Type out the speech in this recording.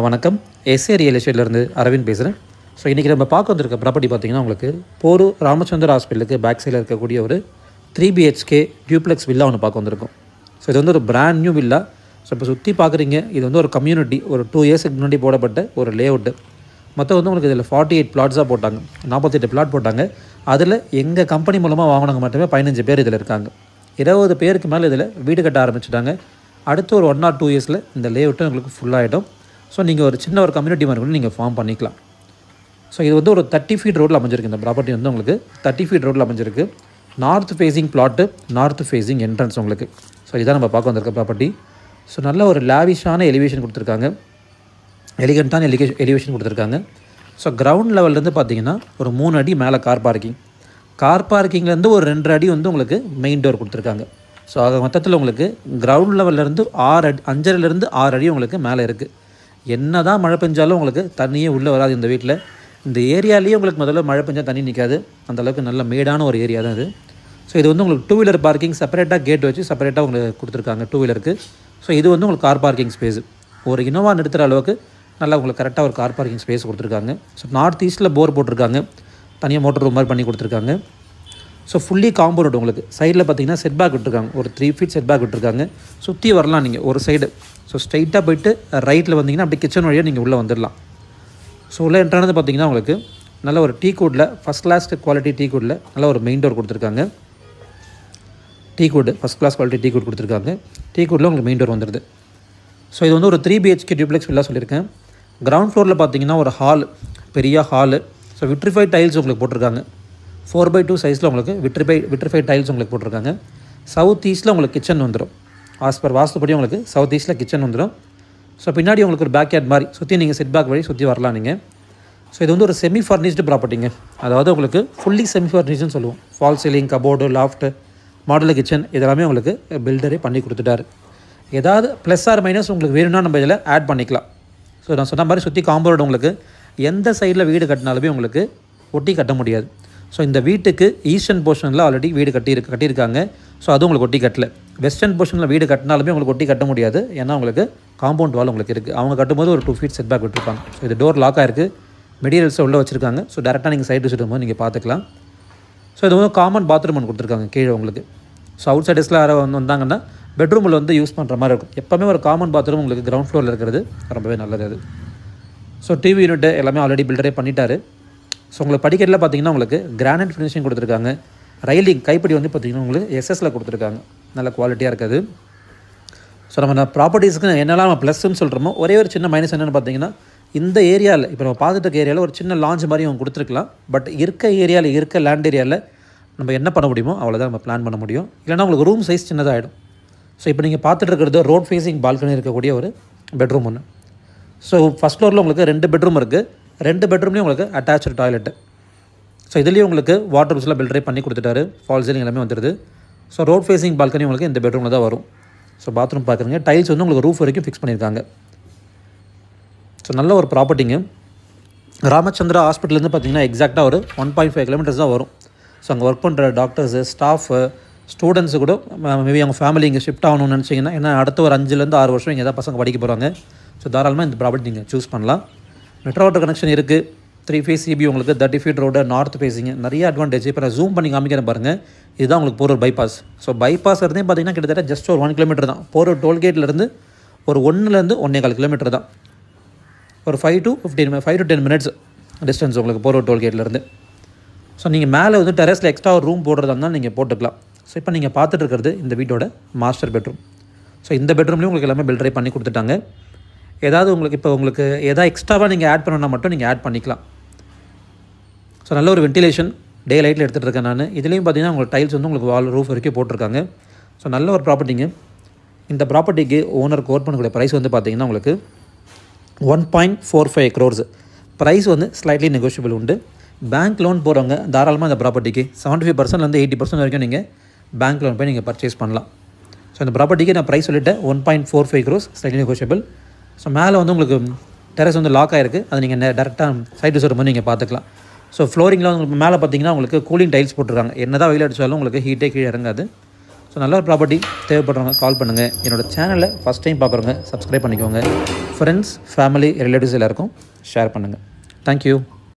வணக்கம். S A real எஸ்டேட்லேருந்து Aravind பேசுகிறேன். So இன்றைக்கி நம்ம பார்க்க வந்திருக்க ப்ராப்பர்ட்டி பார்த்திங்கன்னா உங்களுக்கு போரூர் ராமச்சந்திர ஹாஸ்பிட்டலுக்கு பேக் சைடில் இருக்கக்கூடிய ஒரு 3 BHK டியூப்ளெக்ஸ் வில்லா ஒன்று பார்க்க வந்திருக்கும். ஸோ இது வந்து ஒரு பிராண்ட் நியூ வில்லா. ஸோ இப்போ சுற்றி பார்க்குறீங்க, இது வந்து ஒரு கம்யூனிட்டி, ஒரு 2 இயர்ஸுக்கு முன்னாடி போடப்பட்ட ஒரு லேஅவுட்டு. மொத்தம் வந்து உங்களுக்கு இதில் 48 பிளாட்ஸாக போட்டாங்க, 48 பிளாட் போட்டாங்க. அதில் எங்கள் கம்பெனி மூலமாக வாங்கினவங்க மட்டுமே 15 பேர் இதில் இருக்காங்க. 20 பேருக்கு மேலே இதில் வீடு கட்ட ஆரம்பிச்சிட்டாங்க. அடுத்து ஒரு 1 or 2 இயர்ஸில் இந்த லேஅவுட்டும் உங்களுக்கு ஃபுல்லாகிடும். ஸோ நீங்கள் ஒரு சின்ன ஒரு கம்யூனிட்டி மாதிரி கூட நீங்கள் ஃபார்ம் பண்ணிக்கலாம். ஸோ இது வந்து ஒரு 30 ஃபீட் ரோட்டில் அமைஞ்சிருக்கு. இந்த ப்ராப்பர்ட்டி வந்து உங்களுக்கு 30 ஃபீட் ரோட்டில் அமைஞ்சிருக்கு. North facing flat, north facing entrance உங்களுக்கு. ஸோ இதான் நம்ம பார்க்க வந்திருக்க ப்ராப்பர்ட்டி. ஸோ நல்ல ஒரு லாவிஷான எலிவேஷன் கொடுத்துருக்காங்க, எலிகண்ட்டான எலிவேஷன் கொடுத்துருக்காங்க. ஸோ கிரவுண்ட் லெவல்லேருந்து பார்த்தீங்கன்னா ஒரு 3 அடி மேலே கார் பார்க்கிங்லேருந்து ஒரு 2 அடி வந்து உங்களுக்கு மெயின் டோர் கொடுத்துருக்காங்க. ஸோ ஆக மொத்தத்தில் உங்களுக்கு கிரவுண்ட் லெவல்லேருந்து 5.5லேருந்து 6 அடி உங்களுக்கு மேலே இருக்குது. என்ன தான் மழை பெஞ்சாலும் உங்களுக்கு தண்ணியே உள்ளே வராது இந்த வீட்டில். இந்த ஏரியாலேயே உங்களுக்கு முதல்ல மழை பெஞ்சால் தண்ணி நிற்காது, அந்தளவுக்கு நல்ல மேடான ஒரு ஏரியா தான் இது. ஸோ இது வந்து உங்களுக்கு 2 வீலர் பார்க்கிங் செப்பரேட்டாக கேட் வச்சு செப்பரேட்டாக உங்களுக்கு கொடுத்துருக்காங்க 2 வீலருக்கு. ஸோ இது வந்து உங்களுக்கு கார் பார்க்கிங் ஸ்பேஸ், ஒரு இனோவா நிறுத்துகிற அளவுக்கு நல்லா உங்களுக்கு கரெக்டாக ஒரு கார் பார்க்கிங் ஸ்பேஸ் கொடுத்துருக்காங்க. ஸோ நார்த் ஈஸ்ட்டில் போர் போட்டிருக்காங்க, தனியாக மோட்டர் ரூம் மாதிரி பண்ணி கொடுத்துருக்காங்க. ஸோ ஃபுல்லி காம்பவுண்ட் உங்களுக்கு சைடில் பார்த்தீங்கன்னா செட் பேக் விட்டுருக்காங்க, ஒரு 3 ஃபீட் செட் பேக் விட்டுருக்காங்க. சுற்றி வரலாம் நீங்கள் ஒரு சைடு. ஸோ ஸ்ட்ரைட்டாக போய்ட்டு ரைட்டில் வந்தீங்கன்னா அப்படி கிச்சன் வழியாக நீங்கள் உள்ளே வந்துடலாம். ஸோ உள்ளே என்ட்ரானது பார்த்தீங்கன்னா உங்களுக்கு நல்ல ஒரு டீ குட்டில் ஃபஸ்ட் கிளாஸ் குவாலிட்டி டீ குட்டில் நல்ல ஒரு மெயின் டோர் கொடுத்துருக்காங்க. Teak wood first class quality teak wood கொடுத்துருக்காங்க. டீ குட்டில் உங்களுக்கு மெயின் டோர் வந்துடுது. ஸோ இது வந்து ஒரு 3 BHK டியூப்ளெக்ஸ் வில்லா சொல்லியிருக்கேன். கிரவுண்ட் ஃப்ளோரில் பார்த்தீங்கன்னா ஒரு ஹால், பெரிய ஹாலு. ஸோ விட்ரிஃபைட் டைல்ஸ் உங்களுக்கு போட்டிருக்காங்க. 4x2 சைஸில் உங்களுக்கு விட்ரிஃபைட் டைல்ஸ் உங்களுக்கு போட்டிருக்காங்க. சவுத் ஈஸ்ட்டில் உங்களுக்கு கிச்சன் வந்துடும். வாஸ்துப்படி உங்களுக்கு சவுத் ஈஸ்ட்டில் கிச்சன் வந்துடும். ஸோ பின்னாடி உங்களுக்கு ஒரு பேக் யார்ட் மாதிரி சுற்றி நீங்கள் செட் பேக் வழி சுற்றி வரலாம் நீங்கள். ஸோ இது வந்து ஒரு செமி ஃபர்னிஷ்டு ப்ராப்பர்ட்டிங்க. அதாவது உங்களுக்கு ஃபுல்லி செமி ஃபர்னிஷ்டுன்னு சொல்லுவோம். Fall ceiling, cupboard, loft, modular kitchen இதெல்லாமே உங்களுக்கு பில்டரே பண்ணி கொடுத்துட்டாரு. ஏதாவது ப்ளஸ் ஆர் மைனஸ் உங்களுக்கு வேணும்னா நம்ம இதில் ஆட் பண்ணிக்கலாம். ஸோ நான் சொன்ன மாதிரி சுற்றி காம்பவுண்ட் உங்களுக்கு எந்த சைடில் வீடு கட்டினாலுமே உங்களுக்கு ஒட்டி கட்ட முடியாது. ஸோ இந்த வீட்டுக்கு ஈஸ்டர்ன் போர்ஷனில் ஆல்ரெடி வீடு கட்டியிருக்காங்க. ஸோ அதுவும் உங்களுக்கு ஒட்டி கட்டலை. வெஸ்டர்ன் போர்ஷனில் வீடு கட்டினாலுமே உங்களுக்கு ஒட்டி கட்ட முடியாது, ஏன்னா உங்களுக்கு காம்பவுண்ட் வால் உங்களுக்கு இருக்குது. அவங்க கட்டும்போது ஒரு 2 ஃபீட் செட் பேக் விட்டுருப்பாங்க. ஸோ இது டோர் லாக் ஆகிருக்கு, மெட்டீரியல்ஸை உள்ளே வச்சுருக்காங்க. ஸோ டேரெக்டாக நீங்கள் சைடு வச்சுட்டு போது நீங்கள் பார்த்துக்கலாம். ஸோ இது வந்து காமன் பாத்ரூம் ஒன்று கொடுத்துருக்காங்க கீழே உங்களுக்கு. ஸோ அவுட் சைடர்ஸில் யாராவது வந்தாங்கன்னா பெட்ரூமில் வந்து யூஸ் பண்ணுற மாதிரி இருக்கும். எப்போவுமே ஒரு காமன் பாத்ரூம் உங்களுக்கு கிரவுண்ட் ஃப்ளோரில் இருக்கிறது ரொம்பவே நல்லது அது. ஸோ டிவி யூனிட்டு எல்லாமே ஆல்ரெடி பில்டரே பண்ணிட்டாரு. ஸோ உங்களுக்கு படிக்கட்டில் பார்த்தீங்கன்னா உங்களுக்கு கிரானைட் ஃபினிஷிங் கொடுத்துருக்காங்க. ரைலிங் கைப்படி வந்து பார்த்திங்கன்னா உங்களுக்கு எஸ்எஸ்சில் கொடுத்துருக்காங்க, நல்ல குவாலிட்டியாக இருக்குது. ஸோ நம்ம ப்ராப்பர்ட்டிஸ்க்கு என்னெல்லாம் நம்ம ப்ளஸ்ன்னு சொல்கிறோமோ, ஒரே ஒரு சின்ன மைனஸ் என்னென்னு பார்த்தீங்கன்னா, இந்த ஏரியாவில் இப்போ நம்ம பார்த்துட்டு இருக்க ஏரியாவில் ஒரு சின்ன லான்ச் மாதிரி அவங்க கொடுத்துருக்கலாம். பட் இருக்க லேண்ட் ஏரியாவில் நம்ம என்ன பண்ண முடியுமோ அவ்வளோதான் நம்ம பிளான் பண்ண முடியும். இல்லைனா உங்களுக்கு ரூம் சைஸ் சின்னதாகிடும். ஸோ இப்போ நீங்கள் பார்த்துட்டு இருக்கிறது ரோட் ஃபேஸிங் பால்கனி இருக்கக்கூடிய ஒரு பெட்ரூம் ஒன்று. ஸோ ஃபஸ்ட் ஃப்ளோரில் உங்களுக்கு 2 பெட்ரூம் இருக்குது. 2 பெட்ரூம்லேயும் உங்களுக்கு அட்டாச்சு டாய்லெட்டு. ஸோ இதுலேயும் உங்களுக்கு வாட்டர் ரூம்ஸ்லாம் பில்டரே பண்ணி கொடுத்துட்டாரு. ஃபால் சீலிங் எல்லாமே வந்துடுது. ஸோ ரோட் ஃபேஸிங் பால்கனி உங்களுக்கு இந்த பெட்ரூமில் தான் வரும். ஸோ பாத்ரூம் பார்க்குறீங்க, டைல்ஸ் வந்து உங்களுக்கு ரூஃப் வரைக்கும் ஃபிக்ஸ் பண்ணியிருக்காங்க. ஸோ நல்ல ஒரு ப்ராப்பர்ட்டிங்க. ராமச்சந்திரா ஹாஸ்பிட்டல்லேருந்து பார்த்தீங்கன்னா எக்ஸாக்டாக ஒரு 1.5 கிலோமீட்டர்ஸ் தான் வரும். ஸோ அங்கே ஒர்க் பண்ணுற டாக்டர்ஸு, ஸ்டாஃபு, ஸ்டூடெண்ட்ஸு கூட மேபி அவங்க ஃபேமிலி இங்கே ஷிஃப்ட் ஆகணும்னு நினச்சிங்கன்னா, ஏன்னா அடுத்த ஒரு 5லேருந்து 6 வருஷம் இங்கே தான் பசங்க படிக்க போகிறாங்க. ஸோ தாராளமாக இந்த ப்ராப்பர்ட்டி நீங்கள் சூஸ் பண்ணலாம். மெட்ரோ வாட்டர் கனெக்ஷன் இருக்குது. 3 ஃபேஸ் சிபி உங்களுக்கு 30 ஃபீட் ரோடு, நார்த் ஃபேஸிங், நிறைய அட்வான்டேஜ். இப்போ நான் ஜூம் பண்ணி காமிக்கிறேன் பாருங்கள். இதுதான் உங்களுக்கு போரூர் பைபாஸ். ஸோ பைபாஸ் இருந்தே பார்த்தீங்கன்னா கிட்டத்தட்ட ஜஸ்ட் ஒரு 1 கிலோமீட்டர் தான். போரூர் டோல்கேட்லேருந்து ஒரு 1லேருந்து 1.25 கிலோமீட்டர் தான். ஒரு 5 to 10 மினிட்ஸ் டிஸ்டன்ஸ் உங்களுக்கு போரூர் டோல்கேட்லேருந்து. ஸோ நீங்கள் மேலே வந்து டெரஸில் எக்ஸ்ட்ரா ஒரு ரூம் போடுறதா இருந்தால் நீங்கள் போட்டுக்கலாம். ஸோ இப்போ நீங்கள் பார்த்துட்டு இருக்கிறது இந்த வீட்டோட மாஸ்டர் பெட்ரூம். ஸோ இந்த பெட்ரூம்லேயும் உங்களுக்கு எல்லாமே பில்டரே பண்ணி கொடுத்துட்டாங்க. ஏதாவது உங்களுக்கு எதாவது எக்ஸ்ட்ராவாக நீங்கள் ஆட் பண்ணணுன்னா மட்டும் நீங்கள் ஆட் பண்ணிக்கலாம். ஸோ நல்ல ஒரு வென்டிலேஷன் டே லைட்டில் எடுத்துகிட்டு இருக்கேன் நான். இதுலேயும் பார்த்தீங்கன்னா உங்களுக்கு டைல்ஸ் வந்து உங்களுக்கு வால் ரூஃப் வரைக்கும் போட்டிருக்காங்க. ஸோ நல்ல ஒரு ப்ராப்பர்ட்டிங்க. இந்த ப்ராப்பர்ட்டிக்கு ஓனர் கோட் பண்ணக்கூடிய ப்ரைஸ் வந்து பார்த்தீங்கன்னா உங்களுக்கு 1.45 crores. ப்ரைஸ் வந்து ஸ்லைட்லி நெகோஷியபிள் உண்டு. பேங்க் லோன் போகிறவங்க தாராளமாக இந்த ப்ராப்பர்ட்டிக்கு 75% 80% வரைக்கும் நீங்கள் பேங்க் லோன் போய் நீங்கள் பர்ச்சேஸ் பண்ணலாம். ஸோ இந்த ப்ராப்பர்ட்டிக்கு நான் ப்ரைஸ் சொல்லிவிட்டேன் 1.45 crores, ஸ்லைட்லி நெகோஷியபிள். ஸோ மேலே வந்து உங்களுக்கு டெரஸ் வந்து லாக் ஆகிருக்கு, அது நீங்கள் டேரெக்டாக சைடு வரும்போது நீங்கள் பார்த்துக்கலாம். ஸோ ஃப்ளோரிங்கில் உங்களுக்கு மேலே பார்த்தீங்கன்னா உங்களுக்கு கூலிங் டைல்ஸ் போட்டிருக்காங்க. என்ன தான் வெயில் அடித்தாலும் உங்களுக்கு ஹீட்டே கீழே இறங்காது. ஸோ நல்ல ஒரு ப்ராப்பர்ட்டி தேவைப்படுறவங்க கால் பண்ணுங்கள். என்னோடய சேனலை ஃபஸ்ட் டைம் பார்க்குறவங்க சப்ஸ்கிரைப் பண்ணிக்கோங்க. ஃப்ரெண்ட்ஸ், ஃபேமிலி, ரிலேட்டிவ்ஸ் எல்லாருக்கும் ஷேர் பண்ணுங்கள். தேங்க்யூ.